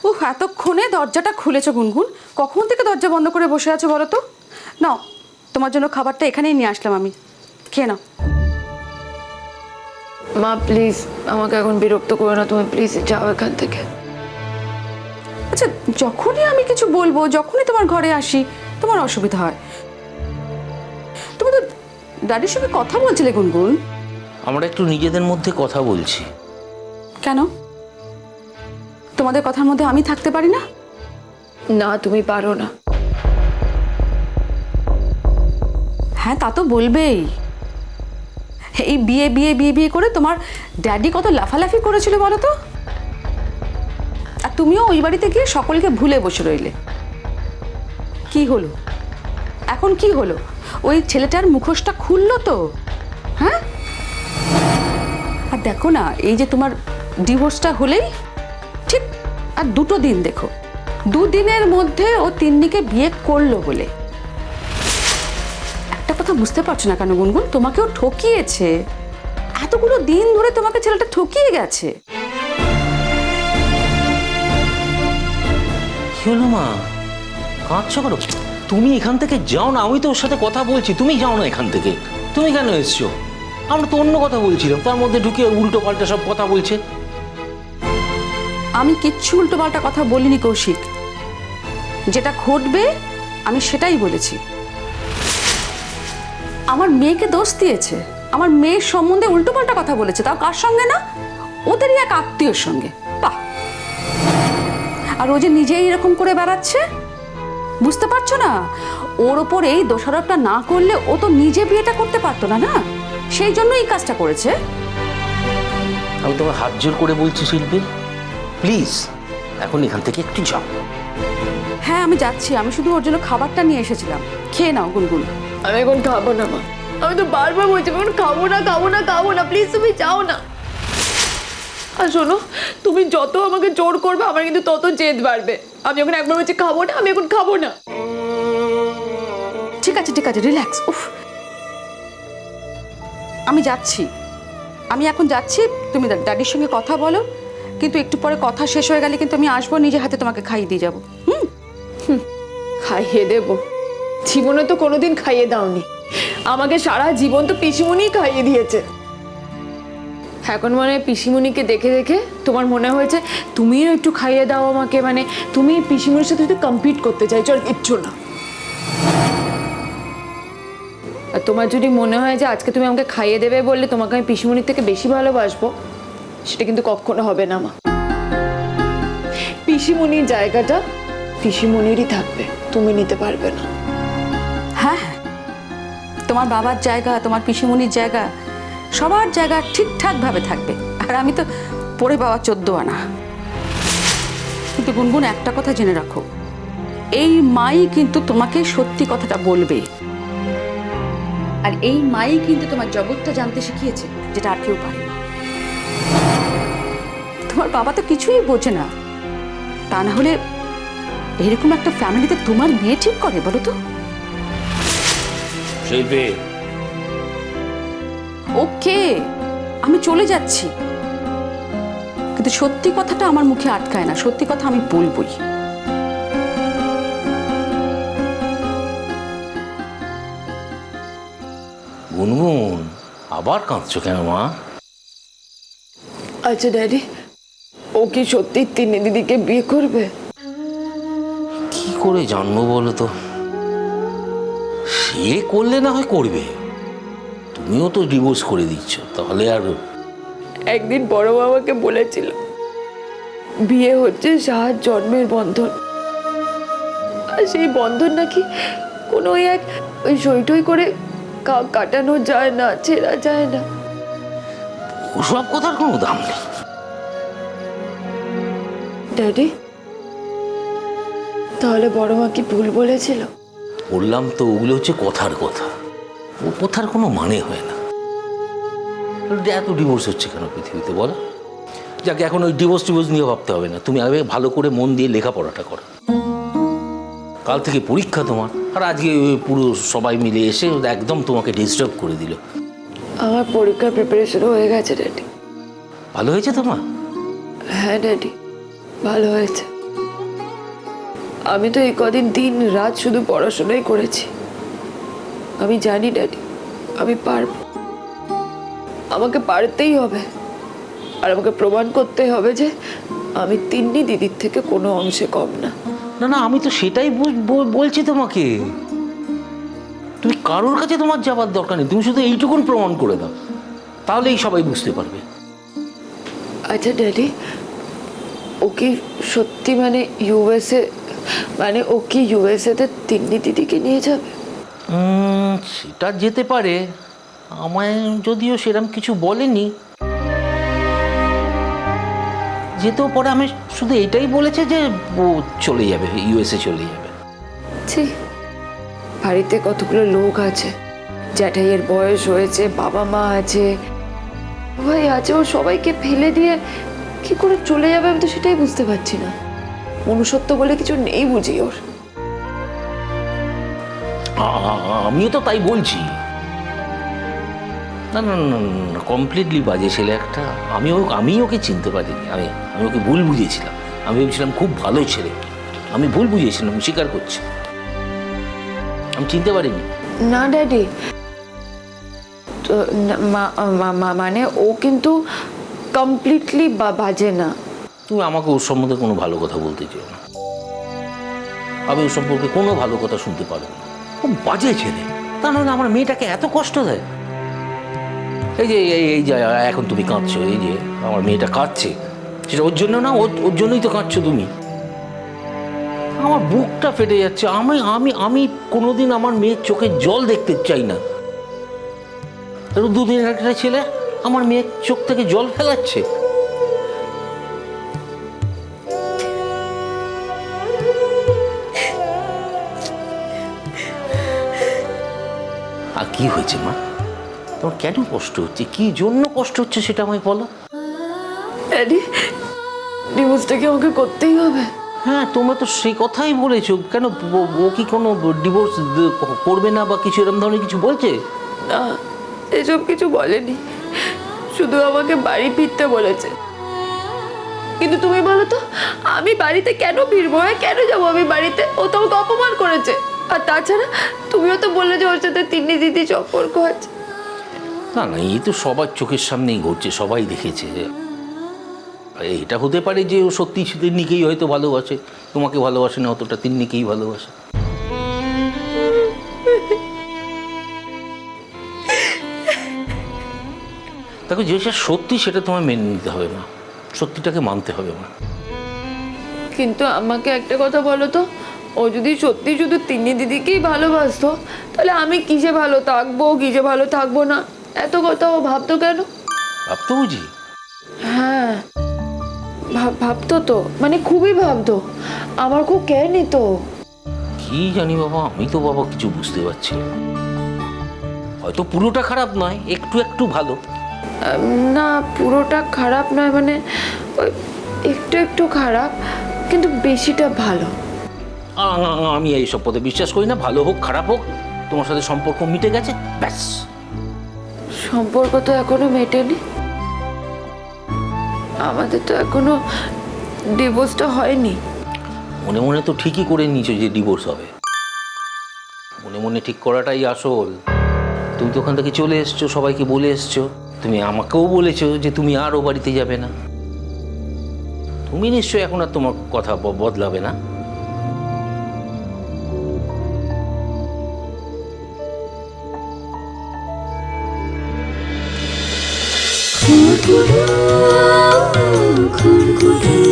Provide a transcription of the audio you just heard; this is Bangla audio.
উফ, এতক্ষণে দরজাটা খুলেছো গুনগুন। কখন থেকে দরজা বন্ধ করে বসে আছো বলো তো? নাও, তোমার জন্য খাবারটা এখানেই নিয়ে আসলাম আমি, খেয়ে নাও। মা প্লিজ আমাকে এখন বিরক্ত করো না, তুমি প্লিজ যাও এখান থেকে। আচ্ছা, যখনই আমি কিছু বলবো, যখনই তোমার ঘরে আসি, তোমার অসুবিধা হয়। তুমি তো দাদির সঙ্গে কথা বলছিলে গুনগুন। আমরা একটু নিজেদের মধ্যে কথা বলছি। কেন? তোমাদের কথার মধ্যে আমি থাকতে পারি না? না, তুমি পারো না। হ্যাঁ, তা তো বলবেই। এই বিয়ে বিয়ে বিয়ে বিয়ে করে তোমার ড্যাডি কত লাফালাফি করেছিল বলো তো। আর তুমিও ওই বাড়িতে গিয়ে সকলকে ভুলে বসে রইলে। কি হলো এখন? কি হলো? ওই ছেলেটার মুখোশটা খুললো তো, হ্যাঁ? আর দেখো না, এই যে তোমার ডিভোর্সটা হলেই ঠিক আর 2 দিন দেখো, 2 দিনের মধ্যে ও তিন্নিকে বিয়ে করলো বলে। একটা কথা বুঝতে পারছো না কেন গুনগুন? তোমাকেও ঠকিয়েছে। এতগুলো দিন ধরে তোমাকে ছেলেটা ঠকিয়ে গেছে। কি হলো মা, কাঁদছো কেন? তুমি এখান থেকে যাও না, আমি তো ওর সাথে কথা বলছি। তুমি যাও না এখান থেকে। তুমি কেন এসছো? আমরা তো অন্য কথা বলছিলাম, তার মধ্যে ঢুকে উল্টো পাল্টা সব কথা বলছে। আমি কিচ্ছু উল্টো পাল্টা কথা বলিনি কৌশিক। যেটা ঘটবে আমি সেটাই বলেছি। আমার মেয়েকে দোষ দিয়েছে, আমার মেয়ের সম্বন্ধে উল্টো পাল্টা কথা বলেছে, তাও কার সঙ্গে না? ওদেরই এক আত্মীয়র সঙ্গে। বাহ! আর ও যে নিজেই এরকম করে বেড়াচ্ছে, বুঝতে পারছো না? ওর ওপর এই দোষারোপটা না করলে ও তো নিজে বিয়েটা করতে পারতো না, না? সেই জন্য এই কাজটা করেছে। আমি তোমার হাত জোর করে বলছি শিল্পী, প্লিজ এখন এখান থেকে একটু যাও। হ্যাঁ, আমি যাচ্ছি। আমি শুধু ওর জন্য খাবারটা নিয়ে এসেছিলাম, খেয়ে নাও গুনগুন। আমি এখন খাবো না মা, আমি তো বারবার বলছি আমি এখন খাবো না খাবো না খাবো না, প্লিজ তুমি যাও না। আর শোনো, তুমি যত আমাকে জোর করবে আমার কিন্তু তত জেদ বাড়বে। আমি এখন একবার বলছি খাবো না, আমি এখন খাবো না। ঠিক আছে ঠিক আছে, রিল্যাক্স। উফ, আমি যাচ্ছি, আমি এখন যাচ্ছি। তুমি ড্যাডির সঙ্গে কথা বলো, কিন্তু একটু পরে কথা শেষ হয়ে গেলে কিন্তু আমি আসবো, নিজে হাতে তোমাকে খাইয়ে দিয়ে যাবো। খাইয়ে দেবো? জীবনে তো কোনোদিন খাইয়ে দাওনি আমাকে, সারা জীবন তো পিসিমণিই খাইয়ে দিয়েছে। এখন মানে পিসিমণিকে দেখে দেখে তোমার মনে হয়েছে তুমিও একটু খাইয়ে দাও আমাকে, মানে তুমি পিসিমণির সাথে একটু কম্পিট করতে চাইছো, আর কিচ্ছু না। আর তোমার যদি মনে হয় যে আজকে তুমি আমাকে খাইয়ে দেবে বললে তোমাকে আমি পিসিমণির থেকে বেশি ভালোবাসবো, সেটা কিন্তু কখনো হবে না মা। পিসিমণির জায়গাটা পিসিমণিরই থাকবে, তুমি নিতে পারবে না। হ্যাঁ, তোমার বাবার জায়গা, তোমার পিসিমণির জায়গা, সবার জায়গা ঠিকঠাকভাবে থাকবে। আর আমি তো পড়ে পাওয়া 14 আনা। কিন্তু গুনগুন, একটা কথা জেনে রাখো, এই মাই কিন্তু তোমাকে সত্যি কথাটা বলবে। আর এই মাই কিন্তু তোমার জগৎটা জানতে শিখিয়েছে, যেটা আর কেউ পারে না। তোমার বাবা তো কিছুই বোঝে না, তা না হলে এরকম একটা ফ্যামিলিতে তোমার বিয়ে ঠিক করে বলো তো? শিল্পী, ওকে, আমি চলে যাচ্ছি, কিন্তু সত্যি কথাটা আমার মুখে আটকায় না। সত্যি কথা আমি বলবই। গুনগুন আবার কাঁদছো কেন মা? আচ্ছা ড্যাডি, ও কি সত্যি তিন্নি দিদিকে বিয়ে করবে? কি করে জানবো বলো তো? সে করলে না হয় করবে, তুমিও তো ডিভোর্স করে দিচ্ছ, তাহলে আর। একদিন বড় বাবাকে বলেছিল বিয়ে হচ্ছে 7 জন্মের বন্ধন, আর সেই বন্ধন নাকি কোনো ওই সইটই করে কাটানো যায় না, ছেড়া যায় না। ওসব কথার কোনো দাম নেই। ড্যাডি, তাহলে বড় মা কি ভুল বলেছিল? বললাম তো, ওগুলো হচ্ছে কথার কথা, ও কথার কোনো মানে হয় না। এত ডিভোর্স হচ্ছে কেন পৃথিবীতে বলো? যাকে এখন ওই ডিভোর্স নিয়ে ভাবতে হবে না। তুমি আগে ভালো করে মন দিয়ে লেখাপড়াটা করো। কাল থেকে পরীক্ষা তোমার, আর আজকে পুরো সবাই মিলে এসে একদম তোমাকে ডিস্টার্ব করে দিল। আমার পরীক্ষার প্রিপারেশন হয়ে গেছে ড্যাডি। ভালো হয়েছে তোমার? হ্যাঁ ড্যাডি, ভালো হয়েছে। আমি তো এই কদিন দিন রাত শুধু পড়াশোনাই করেছি। আমি জানি ড্যাডি, আমি পারবো। আমাকে পারতেই হবে, আর আমাকে প্রমাণ করতে হবে যে আমি তিন্নি দিদির থেকে কোনো অংশে কম না। না না, আমি তো সেটাই বলছি তোমাকে। তুমি কারোর কাছে তোমার যাবার দরকার নেই, তুমি শুধু এইটুকুন প্রমাণ করে দাও, তাহলেই সবাই বুঝতে পারবে। আচ্ছা ড্যাডি, ও কি সত্যি মানে ইউএসএ, মানে ও কি ইউএসএতে তিন্নি দিদিকে নিয়ে যাবে? সেটা যেতে পারে, আমায় যদিও সেরকম কিছু বলেনি। যেতেও পরে আমি শুধু এটাই বলেছে যে ও চলে যাবে, ইউএসএ চলে যাবে। ছি, বাড়িতে কতগুলো লোক আছে, জ্যাঠাইয়ের বয়স হয়েছে, বাবা মা আছে, ভাই আছে, ও সবাইকে ফেলে দিয়ে কি করে চলে যাবে আমি তো সেটাই বুঝতে পারছি না। মনুষ্যত্ব বলে কিছু নেই বুঝি ওর। আমিও তো তাই বলছি। না না না, কমপ্লিটলি বাজে ছেলে একটা। আমি ওকে চিনতে পারিনি, আমি ওকে ভুল বুঝেছিলাম। আমি ভেবেছিলাম খুব ভালো ছেলে, আমি ভুল বুঝেছিলাম, স্বীকার করছি, আমি চিনতে পারিনি। না ড্যাডি, তো মানে ও কিন্তু কমপ্লিটলি বাজে না। তুমি আমাকে ওর সম্বন্ধে কোনো ভালো কথা বলতে চাও না, আমি ওর সম্পর্কে কোনো ভালো কথা শুনতে পারবো না। খুব বাজে ছেলে, তা নাহলে আমার মেয়েটাকে এত কষ্ট দেয়। এই যে এই যে এখন তুমি কাঁদছো, এই যে আমার মেয়েটা কাঁদছে, সেটা ওর জন্য না, ওর জন্যই তো কাঁদছো তুমি। আমার বুকটা ফেটে যাচ্ছে। আমি আমি আমি কোনোদিন আমার মেয়ের চোখে জল দেখতে চাই না। দুদিনের একটা ছেলে আমার মেয়ের চোখ থেকে জল ফেলাচ্ছে। আর কি হয়েছে মা, তোমার কেন কষ্ট হচ্ছে, কি জন্য কষ্ট হচ্ছে সেটা আমায় বলো। ড্যাডি, ডিভোর্সটা কি আমাকে করতেই হবে? হ্যাঁ, তোমরা তো সেই কথাই বলেছো। কেন, ও কি কোনো ডিভোর্স করবে না বা কিছু এরকম ধরনের কিছু বলছে? না, এসব কিছু বলেনি, শুধু আমাকে বাড়ি ফিরতে বলেছে। কিন্তু তুমি বলো তো, আমি বাড়িতে কেন ফিরবো? কেন যাবো আমি বাড়িতে? ও তো আমাকে অপমান করেছে। আর তাছাড়া তুমিও তো বললে যে ওর সাথে তিন্নি দিদি সম্পর্ক আছে। না না, এই তো সবার চোখের সামনেই ঘটছে, সবাই দেখেছে। এটা হতে পারে যে ও সত্যি তিন্নিকেই হয়তো ভালোবাসে, তোমাকে ভালোবাসে না অতটা, তিন্নিকেই ভালোবাসে। দেখো, যেটা সত্যি সেটা তোমায় মেনে নিতে হবে না, সত্যিটাকে মানতে হবে না। কিন্তু আমাকে একটা কথা বলো তো, ও যদি সত্যি শুধু তিন্নি দিদিকেই ভালোবাসতো, তাহলে আমি কিসে ভালো থাকবো, কিসে ভালো থাকবো না, এত কথা ও ভাবতো কেন? ভাবতো বুঝি? হ্যাঁ, ভাবতো তো, মানে খুবই ভাবতো। আমার খুব কেয়ার নিত। কি জানি বাবা, আমি তো বাবা কিছু বুঝতে পারছি না। হয়তো পুরোটা খারাপ নয়, একটু একটু ভালো। না, পুরোটা খারাপ নয়, মানে ওই একটু একটু খারাপ, কিন্তু বেশিটা ভালো। আমি এইসব পথে বিশ্বাস করি না। ভালো হোক খারাপ হোক, তোমার সাথে সম্পর্ক মিটে গেছে, ব্যাস। সম্পর্ক তো এখনো মেটেনি, আমাদের তো এখনো ডিভোর্সটা হয়নি। মনে মনে তো ঠিকই করে নিয়েছো যে ডিভোর্স হবে, মনে মনে ঠিক করাটাই আসল। তুমি তো ওখান থেকে চলে এসছো, সবাইকে বলে এসছো, তুমি আমাকেও বলেছো যে তুমি আর ও বাড়িতে যাবে না। তুমি নিশ্চয়ই এখন আর তোমার কথা বদলাবে না। খুন খুন